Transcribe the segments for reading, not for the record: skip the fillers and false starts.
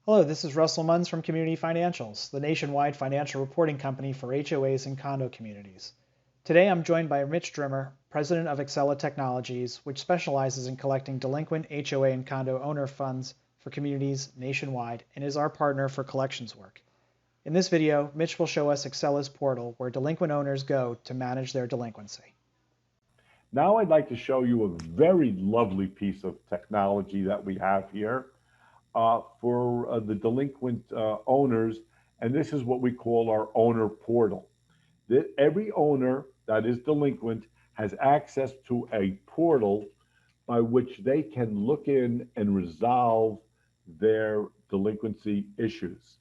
Hello, this is Russell Munns from Community Financials, the nationwide financial reporting company for HOAs and condo communities. Today I'm joined by Mitch Drimmer, president of Axela Technologies, which specializes in collecting delinquent HOA and condo owner funds for communities nationwide and is our partner for collections work. In this video, Mitch will show us Axela's portal where delinquent owners go to manage their delinquency. Now I'd like to show you a very lovely piece of technology that we have here for the delinquent owners, and this is what we call our owner portal. Every owner that is delinquent has access to a portal by which they can look in and resolve their delinquency issues.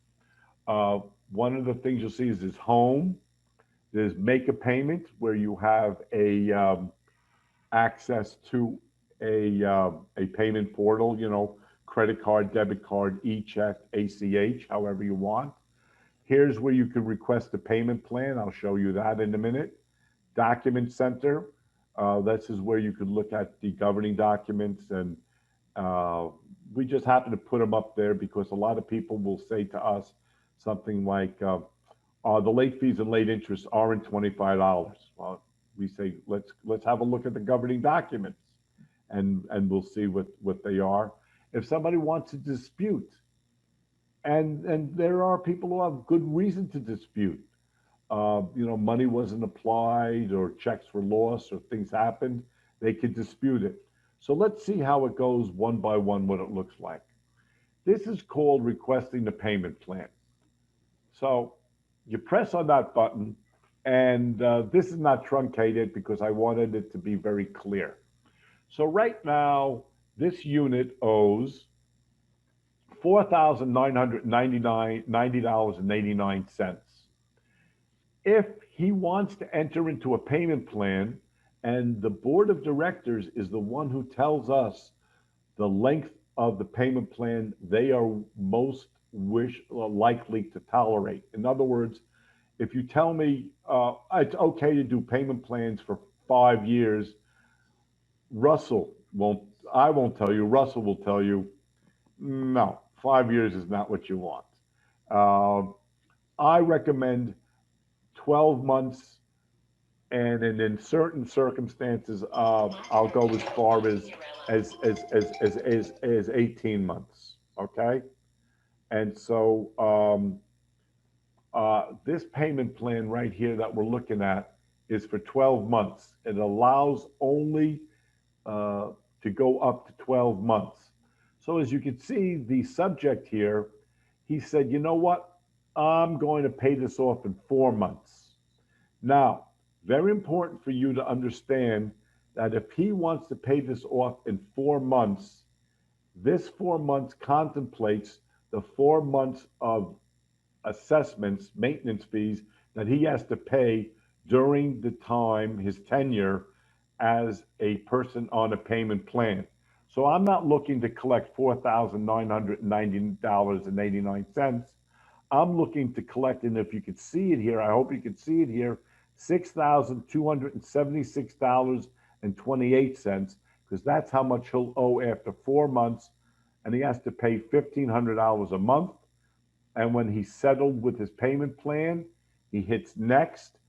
One of the things you'll see is this home. There's make a payment where you have access to a payment portal, credit card, debit card, e-check, ACH, however you want. Here's where you can request a payment plan. I'll show you that in a minute. Document Center. This is where you could look at the governing documents, and we just happen to put them up there because a lot of people will say to us something like, the late fees and late interest aren't $25. Well, we say, let's have a look at the governing documents, and we'll see what they are. If somebody wants to dispute, and there are people who have good reason to dispute, money wasn't applied or checks were lost or things happened, they could dispute it. So let's see how it goes one by one, what it looks like. This is called requesting the payment plan. So you press on that button, and this is not truncated because I wanted it to be very clear. So right now, this unit owes $4,990.89. If he wants to enter into a payment plan, and the board of directors is the one who tells us the length of the payment plan they are most likely to tolerate. In other words, if you tell me it's okay to do payment plans for 5 years, I won't tell you, Russell will tell you, no, 5 years is not what you want. I recommend 12 months, and in certain circumstances, I'll go as far as 18 months, okay? And so this payment plan right here that we're looking at is for 12 months. It allows only to go up to 12 months. So as you can see, the subject here, he said, you know what? I'm going to pay this off in 4 months. Now, very important for you to understand that if he wants to pay this off in 4 months, this 4 months contemplates the 4 months of assessments, maintenance fees that he has to pay during the time, his tenure as a person on a payment plan. So I'm not looking to collect $4,990.89. I'm looking to collect, and if you could see it here, I hope you can see it here, $6,276.28, because that's how much he'll owe after 4 months, and he has to pay $1,500 a month. And when he's settled with his payment plan, he hits next.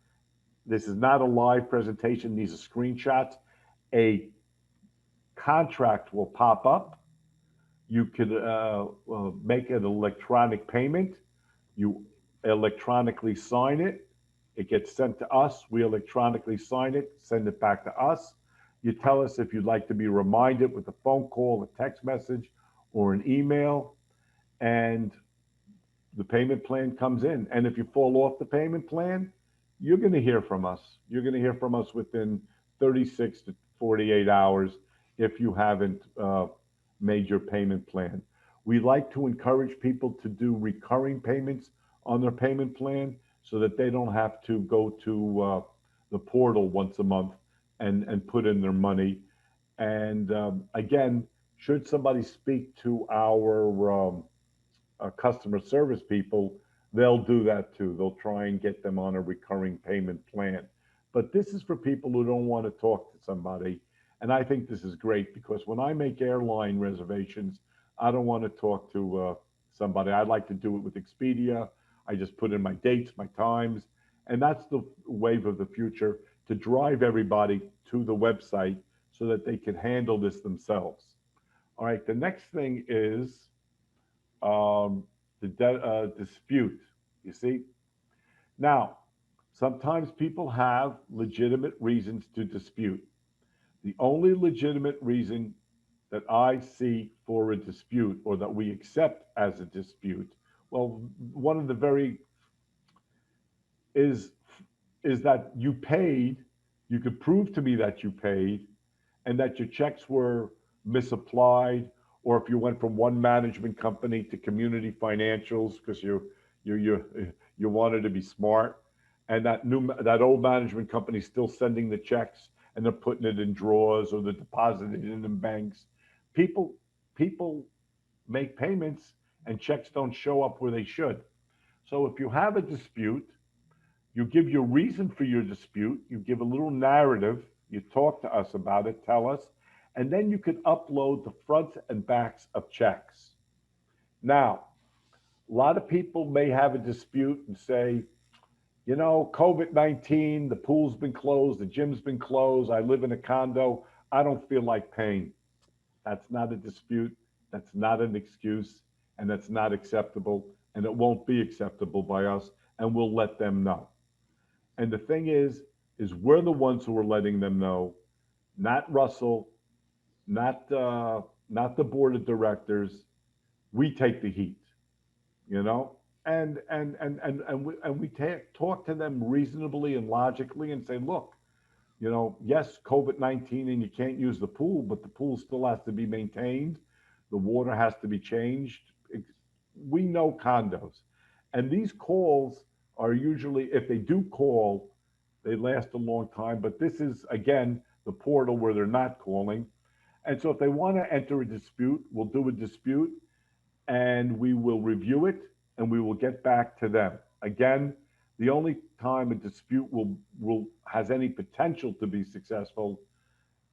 This is not a live presentation, these are screenshots. A contract will pop up. You could make an electronic payment. You electronically sign it. It gets sent to us. We electronically sign it, send it back to us. You tell us if you'd like to be reminded with a phone call, a text message, or an email, and the payment plan comes in. And if you fall off the payment plan, you're going to hear from us. You're going to hear from us within 36 to 48 hours if you haven't made your payment plan. We like to encourage people to do recurring payments on their payment plan so that they don't have to go to the portal once a month and put in their money. And again, should somebody speak to our customer service people, they'll do that too. They'll try and get them on a recurring payment plan. But this is for people who don't want to talk to somebody. And I think this is great because when I make airline reservations, I don't want to talk to somebody. I like to do it with Expedia. I just put in my dates, my times, and that's the wave of the future, to drive everybody to the website so that they can handle this themselves. All right, the next thing is dispute. You see? Now, sometimes people have legitimate reasons to dispute. The only legitimate reason that I see for a dispute, or that we accept as a dispute, well, one of the very is is that you paid, you could prove to me that you paid, and that your checks were misapplied, or if you went from one management company to Community Financials because you wanted to be smart, and that old management company is still sending the checks and they're putting it in drawers or they're depositing it in banks. People make payments and checks don't show up where they should. So if you have a dispute, you give your reason for your dispute, you give a little narrative, you talk to us about it, tell us, and then you can upload the fronts and backs of checks. Now, a lot of people may have a dispute and say, COVID-19, the pool's been closed, the gym's been closed, I live in a condo, I don't feel like paying. That's not a dispute, that's not an excuse, and that's not acceptable, and it won't be acceptable by us, and we'll let them know. And the thing is we're the ones who are letting them know, not Russell, not the board of directors. We take the heat, and we talk to them reasonably and logically and say, look, yes, COVID-19, and you can't use the pool, but the pool still has to be maintained. The water has to be changed. We know condos, and these calls are usually, if they do call, they last a long time. But this is, again, the portal where they're not calling. And so if they want to enter a dispute, we'll do a dispute and we will review it and we will get back to them. Again, the only time a dispute will has any potential to be successful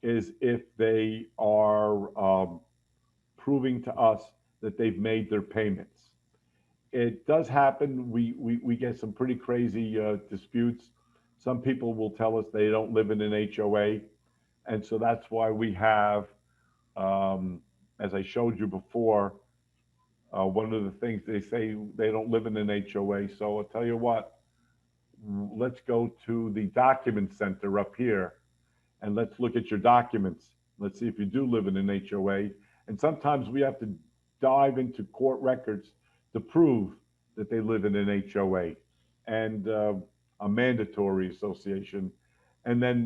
is if they are proving to us that they've made their payments. It does happen. We get some pretty crazy disputes. Some people will tell us they don't live in an HOA. And so that's why we have, as I showed you before, one of the things they say, they don't live in an HOA. So I'll tell you what, let's go to the document center up here and let's look at your documents. Let's see if you do live in an HOA. And sometimes we have to dive into court records to prove that they live in an HOA and a mandatory association. And then,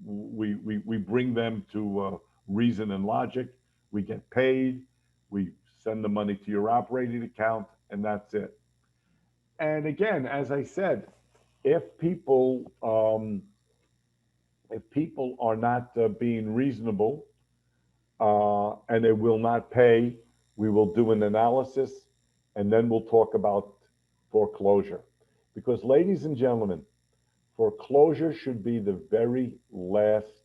we bring them to reason and logic. We get paid. We send the money to your operating account, and that's it. And again, as I said, if people are not being reasonable and they will not pay, we will do an analysis, and then we'll talk about foreclosure. Because, ladies and gentlemen, foreclosure should be the very last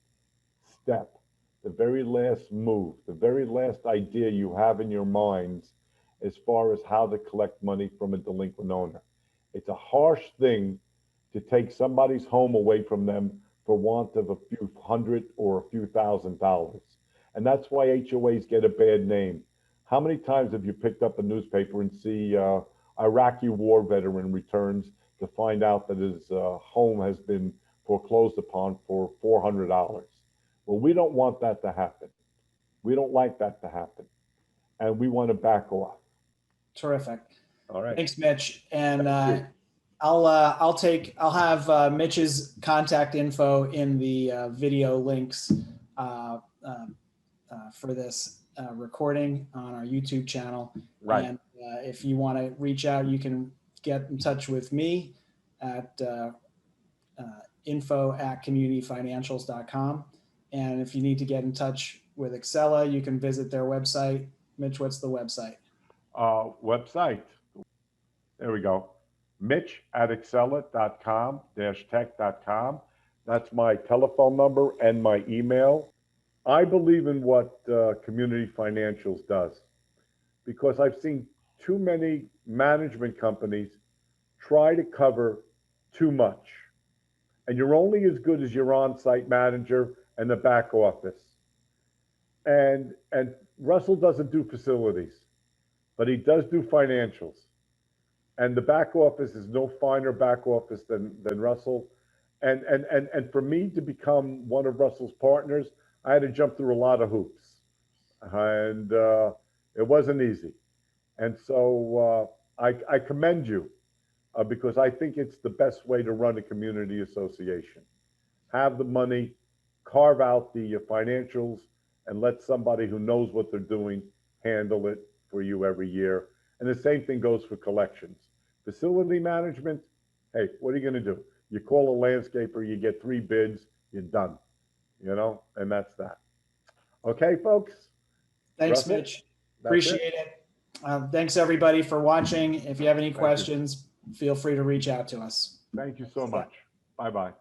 step, the very last move, the very last idea you have in your minds as far as how to collect money from a delinquent owner. It's a harsh thing to take somebody's home away from them for want of a few hundred or a few $1,000s. And that's why HOAs get a bad name. How many times have you picked up a newspaper and see Iraqi war veteran returns to find out that his home has been foreclosed upon for $400? Well, we don't want that to happen. We don't like that to happen. And we want to back off. Terrific. All right. Thanks, Mitch. And I'll have Mitch's contact info in the video links for this recording on our YouTube channel. Right. And if you want to reach out, you can get in touch with me at info@communityfinancials.com. And if you need to get in touch with Axela, you can visit their website. Mitch, what's the website? Website. There we go. Mitch at Axela.com -tech.com. That's my telephone number and my email. I believe in what Community Financials does because I've seen too many management companies try to cover too much. And you're only as good as your on-site manager and the back office. And Russell doesn't do facilities, but he does do financials. And the back office is no finer back office than Russell. And for me to become one of Russell's partners, I had to jump through a lot of hoops, and it wasn't easy. And so I commend you because I think it's the best way to run a community association. Have the money, carve out the financials, and let somebody who knows what they're doing handle it for you every year. And the same thing goes for collections. Facility management, hey, what are you going to do? You call a landscaper, you get 3 bids, you're done, and that's that. Okay, folks? Thanks, Russell? Mitch. Appreciate it. Thanks, everybody, for watching. If you have any questions, feel free to reach out to us. Thank you so much. Bye-bye.